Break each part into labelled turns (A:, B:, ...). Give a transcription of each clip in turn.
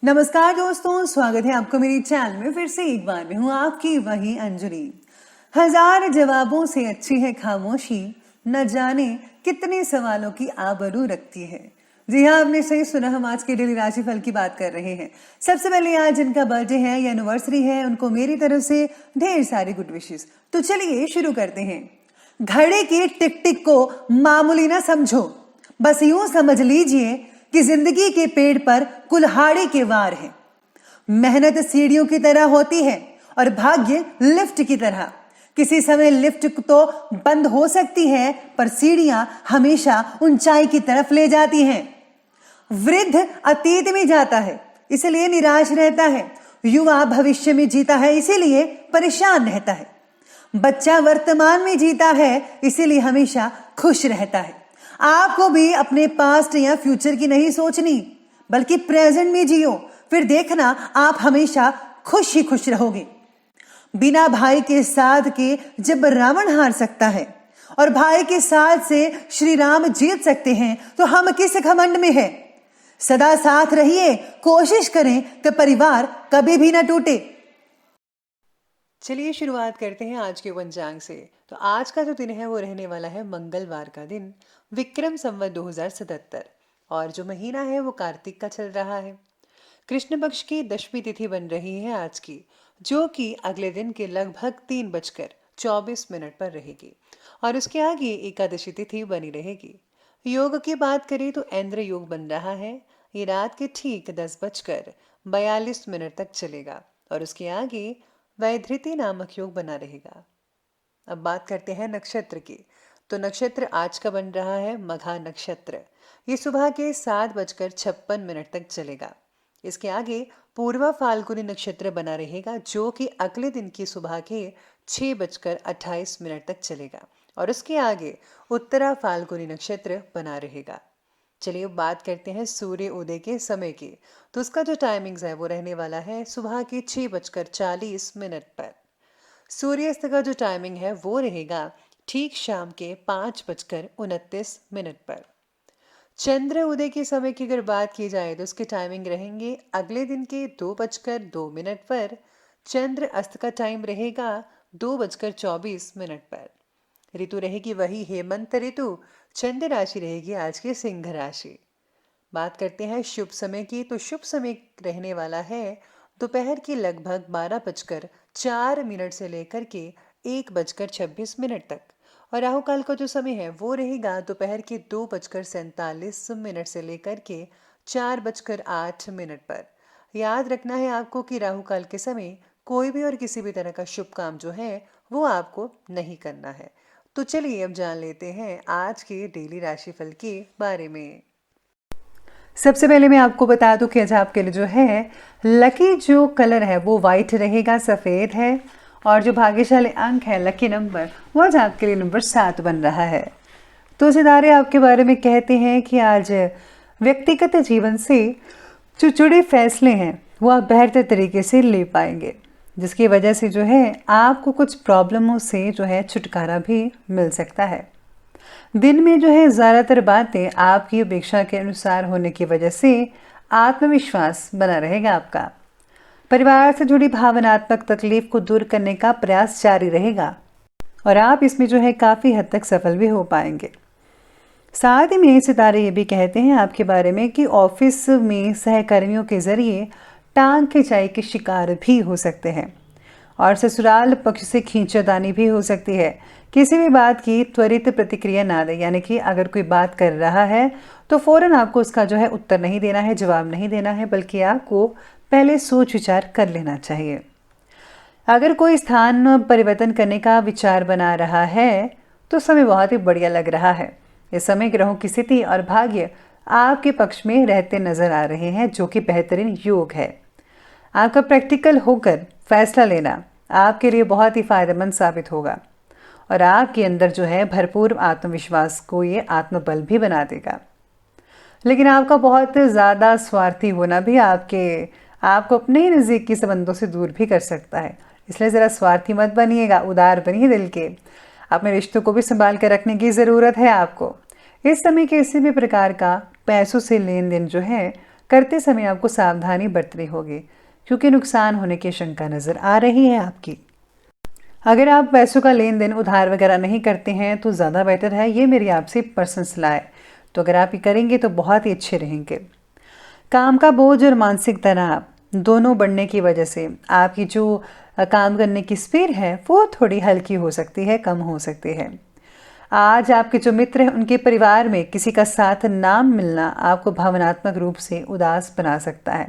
A: नमस्कार दोस्तों, स्वागत है आपको मेरी चैनल में। फिर से एक बार मैं हूँ आपकी वही अंजलि। हजार जवाबों से अच्छी है खामोशी, न जाने कितने सवालों की आबरू रखती है। जी हाँ, आपने सही सुना। हम आज के डेली राशिफल की बात कर रहे हैं। सबसे पहले आज जिनका बर्थडे है या एनिवर्सरी है, उनको मेरी तरफ से ढेर सारी गुड विशेस। तो चलिए शुरू करते हैं। घड़ी की टिक टिक को मामूली ना समझो, बस यूं समझ लीजिए कि जिंदगी के पेड़ पर कुल्हाड़ी के वार है। मेहनत सीढ़ियों की तरह होती है और भाग्य लिफ्ट की तरह। किसी समय लिफ्ट तो बंद हो सकती है, पर सीढ़ियां हमेशा ऊंचाई की तरफ ले जाती हैं। वृद्ध अतीत में जाता है, इसलिए निराश रहता है। युवा भविष्य में जीता है, इसीलिए परेशान रहता है। बच्चा वर्तमान में जीता है, इसीलिए हमेशा खुश रहता है। आपको भी अपने पास्ट या फ्यूचर की नहीं सोचनी, बल्कि प्रेजेंट में जियो। फिर देखना, आप हमेशा खुश ही खुश रहोगे। बिना भाई के साथ के जब रावण हार सकता है और भाई के साथ से श्री राम जीत सकते हैं, तो हम किस घमंड में हैं? सदा साथ रहिए, कोशिश करें कि परिवार कभी भी ना टूटे। चलिए शुरुआत करते हैं आज के पंचांग से। तो आज का जो दिन है वो रहने वाला है मंगलवार का दिन, विक्रम संवत 2077, और जो महीना है वो कार्तिक का चल रहा है। कृष्ण पक्ष की दशमी तिथि बन रही है आज की, जो कि अगले दिन के लगभग 3:24 पर रहेगी, और उसके आगे एकादशी तिथि बनी रहेगी। योग की बात करें तो इंद्र योग बन रहा है। ये रात के ठीक 10:42 तक चलेगा, और उसके आगे वैधृति नामक योग बना रहेगा। अब बात करते हैं नक्षत्र की। तो नक्षत्र आज का बन रहा है मघा नक्षत्र। ये सुबह के 7:56 तक चलेगा। इसके आगे पूर्वा फाल्गुनी नक्षत्र बना रहेगा, जो कि अगले दिन की सुबह के 6:28 तक चलेगा, और उसके आगे उत्तरा फाल्गुनी नक्षत्र बना रहेगा। चलिए बात करते हैं सूर्य उदय के समय की। तो उसका जो टाइमिंग्स है वो रहने वाला है सुबह के 6:40 पर। सूर्यास्त का जो टाइमिंग है वो रहेगा ठीक शाम के 5:29 पर। चंद्र उदय के समय की अगर बात की जाए तो उसके टाइमिंग रहेंगे अगले दिन के 2:02 पर। चंद्र अस्त का टाइम रहेगा 2:24 पर। ऋतु रहेगी वही हेमंत ऋतु। चंद्र राशि रहेगी आज की सिंह राशि। बात करते हैं शुभ समय की। तो शुभ समय रहने वाला है दोपहर के लगभग 12:04 से लेकर के 1:26 तक, और राहु काल का जो समय है वो रहेगा दोपहर के 2:47 से लेकर के 4:08 पर। याद रखना है आपको कि राहु काल के समय कोई भी और किसी भी तरह का शुभ काम जो है वो आपको नहीं करना है। तो चलिए अब जान लेते हैं आज के डेली राशिफल के बारे में। सबसे पहले मैं आपको बता दूं कि आज आपके लिए जो है लकी जो कलर है वो वाइट रहेगा, सफ़ेद है, और जो भाग्यशाली अंक है लकी नंबर वो आज आपके लिए नंबर 7 बन रहा है। तो सितारे आपके बारे में कहते हैं कि आज व्यक्तिगत जीवन से जो जुड़े फैसले हैं वो आप बेहतर तरीके से ले पाएंगे, जिसकी वजह से जो है आपको कुछ प्रॉब्लमों से जो है छुटकारा भी मिल सकता है। दिन में जो है ज़्यादातर बातें आपकी अपेक्षा के अनुसार होने की वजह से आत्मविश्वास बना रहेगा आपका। परिवार से जुड़ी भावनात्मक तकलीफ को दूर करने का प्रयास जारी रहेगा, और आप इसमें जो है काफ़ी हद तक सफल भी हो पाएंगे। साथ ही में सितारे ये भी कहते हैं आपके बारे में कि ऑफिस में सहकर्मियों के जरिए टांग खिंचाई के शिकार भी हो सकते हैं, और ससुराल पक्ष से खींचातानी भी हो सकती है। किसी भी बात की त्वरित प्रतिक्रिया ना दें, यानी कि अगर कोई बात कर रहा है तो फौरन आपको उसका जो है उत्तर नहीं देना है, जवाब नहीं देना है, बल्कि आपको पहले सोच विचार कर लेना चाहिए। अगर कोई स्थान परिवर्तन करने का विचार बना रहा है तो समय बहुत ही बढ़िया लग रहा है। इस समय ग्रहों की स्थिति और भाग्य आपके पक्ष में रहते नजर आ रहे हैं, जो कि बेहतरीन योग है। आपका प्रैक्टिकल होकर फैसला लेना आपके लिए बहुत ही फायदेमंद साबित होगा, और आपके अंदर जो है भरपूर आत्मविश्वास को ये आत्मबल भी बना देगा। लेकिन आपका बहुत ज़्यादा स्वार्थी होना भी आपको अपने ही नज़दीकी संबंधों से दूर भी कर सकता है, इसलिए ज़रा स्वार्थी मत बनिएगा, उदार बनिए दिल के। अपने रिश्तों को भी संभाल कर रखने की ज़रूरत है आपको। इस समय किसी भी प्रकार का पैसों से लेन देन जो है करते समय आपको सावधानी बरतनी होगी क्योंकि नुकसान होने की शंका नज़र आ रही है आपकी। अगर आप पैसों का लेन देन उधार वगैरह नहीं करते हैं तो ज़्यादा बेटर है, ये मेरी आपसे पर्सनल सलाह है। तो अगर आप ये करेंगे तो बहुत ही अच्छे रहेंगे। काम का बोझ और मानसिक तनाव दोनों बढ़ने की वजह से आपकी जो काम करने की स्पीड है वो थोड़ी हल्की हो सकती है, कम हो सकती है। आज आपके जो मित्र हैं उनके परिवार में किसी का साथ ना मिलना आपको भावनात्मक रूप से उदास बना सकता है।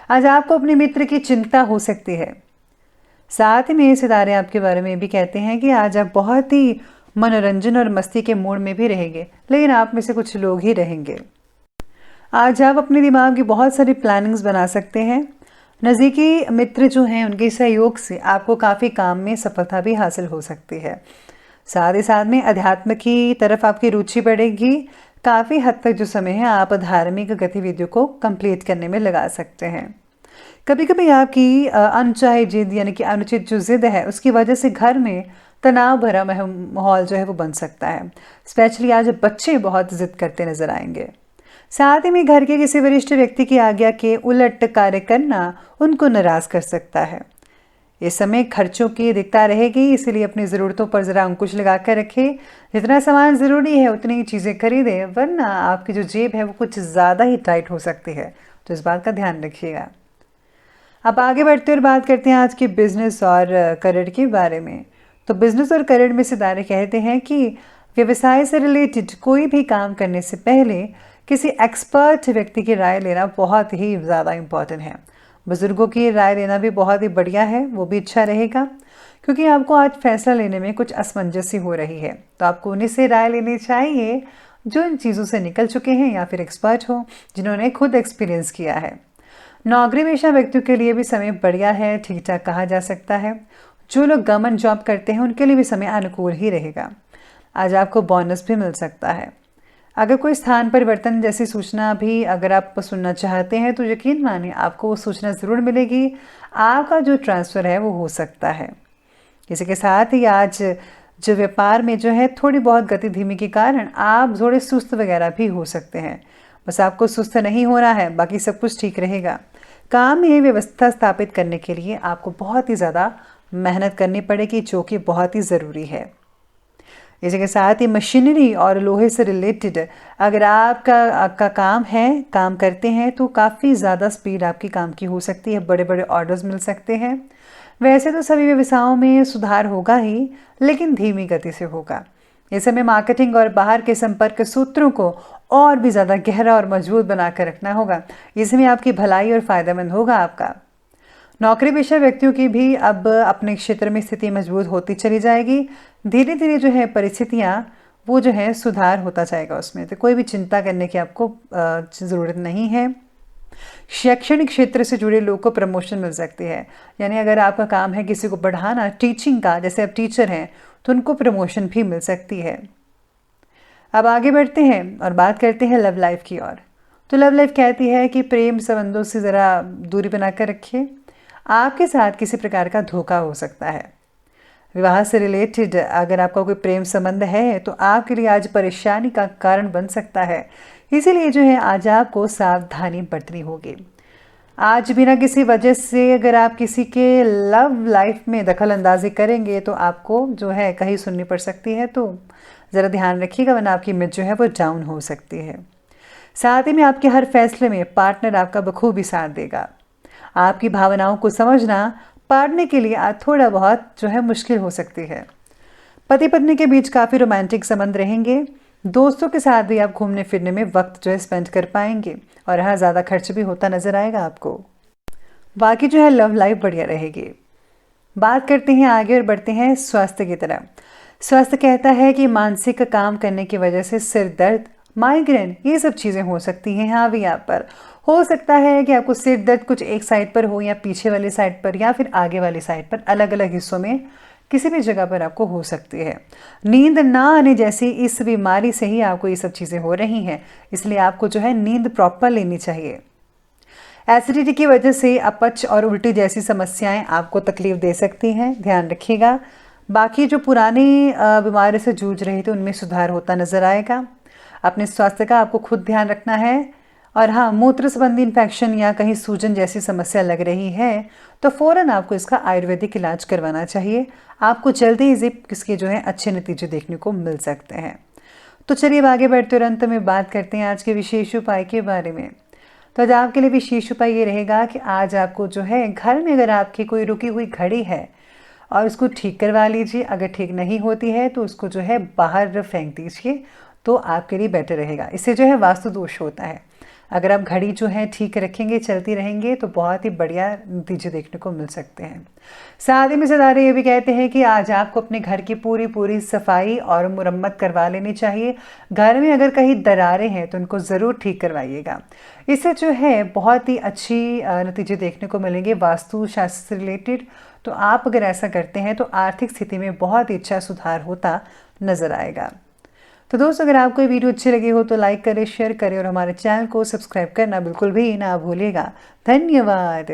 A: आज आपको अपने मित्र की चिंता हो सकती है। साथ ही में सितारे आपके बारे में भी कहते हैं कि आज आप बहुत ही मनोरंजन और मस्ती के मूड में भी रहेंगे, लेकिन आप में से कुछ लोग ही रहेंगे। आज आप अपने दिमाग की बहुत सारी प्लानिंग्स बना सकते हैं। नज़दीकी मित्र जो हैं उनके सहयोग से आपको काफ़ी काम में सफलता भी हासिल हो सकती है। साथ ही साथ में अध्यात्म की तरफ आपकी रुचि बढ़ेगी। काफ़ी हद तक जो समय है आप धार्मिक गतिविधियों को कंप्लीट करने में लगा सकते हैं। कभी कभी आपकी अनचाही जिद यानी कि अनुचित जो जिद है उसकी वजह से घर में तनाव भरा माहौल जो है वो बन सकता है। स्पेशली आज बच्चे बहुत जिद करते नजर आएंगे। साथ ही में घर के किसी वरिष्ठ व्यक्ति की आज्ञा के उलट कार्य करना उनको नाराज कर सकता है। इस समय खर्चों की दिक्कत रहेगी, इसलिए अपनी ज़रूरतों पर ज़रा अंकुश लगा कर रखें। जितना सामान ज़रूरी है उतनी ही चीज़ें खरीदें, वरना आपकी जो जेब है वो कुछ ज़्यादा ही टाइट हो सकती है। तो इस बात का ध्यान रखिएगा। अब आगे बढ़ते और बात करते हैं आज के बिजनेस और करियर के बारे में। तो बिजनेस और करियर में सितारे कहते हैं कि व्यवसाय से रिलेटेड कोई भी काम करने से पहले किसी एक्सपर्ट व्यक्ति की राय लेना बहुत ही ज़्यादा इम्पॉर्टेंट है। बुज़ुर्गों की राय लेना भी बहुत ही बढ़िया है, वो भी अच्छा रहेगा, क्योंकि आपको आज फैसला लेने में कुछ असमंजसी हो रही है। तो आपको उन्हीं से राय लेनी चाहिए जो इन चीज़ों से निकल चुके हैं या फिर एक्सपर्ट हो, जिन्होंने खुद एक्सपीरियंस किया है। नौकरी पेशा व्यक्तियों के लिए भी समय बढ़िया है, ठीक ठाक कहा जा सकता है। जो लोग गवर्नमेंट जॉब करते हैं उनके लिए भी समय अनुकूल ही रहेगा। आज आपको बोनस भी मिल सकता है। अगर कोई स्थान परिवर्तन जैसी सूचना भी अगर आप सुनना चाहते हैं तो यकीन मानिए आपको वो सूचना ज़रूर मिलेगी। आपका जो ट्रांसफ़र है वो हो सकता है। इसी के साथ ही आज जो व्यापार में जो है थोड़ी बहुत गति धीमी के कारण आप थोड़े सुस्त वगैरह भी हो सकते हैं। बस आपको सुस्त नहीं होना है, बाकी सब कुछ ठीक रहेगा। काम में व्यवस्था स्थापित करने के लिए आपको बहुत ही ज़्यादा मेहनत करनी पड़ेगी, जो कि बहुत ही ज़रूरी है। इसी के साथ ही मशीनरी और लोहे से रिलेटेड अगर आपका काम है, काम करते हैं, तो काफ़ी ज़्यादा स्पीड आपकी काम की हो सकती है, बड़े बड़े ऑर्डर्स मिल सकते हैं। वैसे तो सभी व्यवसायों में सुधार होगा ही, लेकिन धीमी गति से होगा। इस समय मार्केटिंग और बाहर के संपर्क सूत्रों को और भी ज़्यादा गहरा और मजबूत बनाकर रखना होगा। इसमें आपकी भलाई और फ़ायदेमंद होगा आपका। नौकरी पेशा व्यक्तियों की भी अब अपने क्षेत्र में स्थिति मजबूत होती चली जाएगी। धीरे धीरे जो है परिस्थितियाँ वो जो है सुधार होता जाएगा उसमें, तो कोई भी चिंता करने की आपको ज़रूरत नहीं है। शैक्षणिक क्षेत्र से जुड़े लोग को प्रमोशन मिल सकती है, यानी अगर आपका काम है किसी को बढ़ाना, टीचिंग का, जैसे आप टीचर हैं तो उनको प्रमोशन भी मिल सकती है। अब आगे बढ़ते हैं और बात करते हैं लव लाइफ की ओर। तो लव लाइफ कहती है कि प्रेम संबंधों से ज़रा दूरी बनाकर रखिए। आपके साथ किसी प्रकार का धोखा हो सकता है। विवाह से रिलेटेड अगर आपका कोई प्रेम संबंध है तो आपके लिए आज परेशानी का कारण बन सकता है। इसीलिए जो है आज आपको सावधानी बरतनी होगी। आज बिना किसी वजह से अगर आप किसी के लव लाइफ में दखल अंदाजी करेंगे तो आपको जो है कहीं सुननी पड़ सकती है, तो ज़रा ध्यान रखिएगा, वरना आपकी इमेज जो है वो डाउन हो सकती है। साथ ही में आपके हर फैसले में पार्टनर आपका बखूबी साथ देगा। आपकी भावनाओं को समझना पार्टनर के लिए आज थोड़ा बहुत जो है मुश्किल हो सकती है। पति पत्नी के बीच काफ़ी रोमांटिक संबंध रहेंगे। दोस्तों के साथ भी आप घूमने फिरने में वक्त जो है स्पेंड कर पाएंगे और हाँ, ज़्यादा खर्च भी होता नज़र आएगा आपको। बाकी जो है लव लाइफ बढ़िया रहेगी। बात करते हैं आगे और बढ़ते हैं स्वास्थ्य की तरफ। स्वास्थ्य कहता है कि मानसिक काम करने की वजह से सिर दर्द, माइग्रेन, ये सब चीज़ें हो सकती हैं। हाँ भी यहाँ पर हो सकता है कि आपको सिर दर्द कुछ एक साइड पर हो, या पीछे वाली साइड पर, या फिर आगे वाली साइड पर, अलग अलग हिस्सों में किसी भी जगह पर आपको हो सकती है। नींद ना आने जैसी इस बीमारी से ही आपको ये सब चीज़ें हो रही हैं, इसलिए आपको जो है नींद प्रॉपर लेनी चाहिए। एसिडिटी की वजह से अपच और उल्टी जैसी समस्याएं आपको तकलीफ दे सकती हैं, ध्यान रखिएगा। बाकी जो पुरानी बीमारी से जूझ रहे थे उनमें सुधार होता नज़र आएगा। अपने स्वास्थ्य का आपको खुद ध्यान रखना है और हाँ, मूत्र संबंधी इन्फेक्शन या कहीं सूजन जैसी समस्या लग रही है तो फ़ौरन आपको इसका आयुर्वेदिक इलाज करवाना चाहिए। आपको जल्दी ही इसके जो है अच्छे नतीजे देखने को मिल सकते हैं। तो चलिए अब आगे बढ़ते और अंत में बात करते हैं आज के विशेष उपाय के बारे में। तो आज आपके लिए विशेष उपाय ये रहेगा कि आज आपको जो है घर में अगर आपकी कोई रुकी हुई घड़ी है और उसको ठीक करवा लीजिए। अगर ठीक नहीं होती है तो उसको जो है बाहर फेंक दीजिए, तो आपके लिए बेटर रहेगा। इससे जो है वास्तु दोष होता है। अगर आप घड़ी जो है ठीक रखेंगे, चलती रहेंगे, तो बहुत ही बढ़िया नतीजे देखने को मिल सकते हैं। साथ ही में सितारे ये भी कहते हैं कि आज आपको अपने घर की पूरी सफाई और मुरम्मत करवा लेनी चाहिए। घर में अगर कहीं दरारें हैं तो उनको ज़रूर ठीक करवाइएगा। इससे जो है बहुत ही अच्छी नतीजे देखने को मिलेंगे वास्तु शास्त्र से रिलेटेड। तो आप अगर ऐसा करते हैं तो आर्थिक स्थिति में बहुत ही अच्छा सुधार होता नज़र आएगा। तो दोस्तों, अगर आपको ये वीडियो अच्छी लगी हो तो लाइक करें, शेयर करें और हमारे चैनल को सब्सक्राइब करना बिल्कुल भी ना भूलिएगा। धन्यवाद।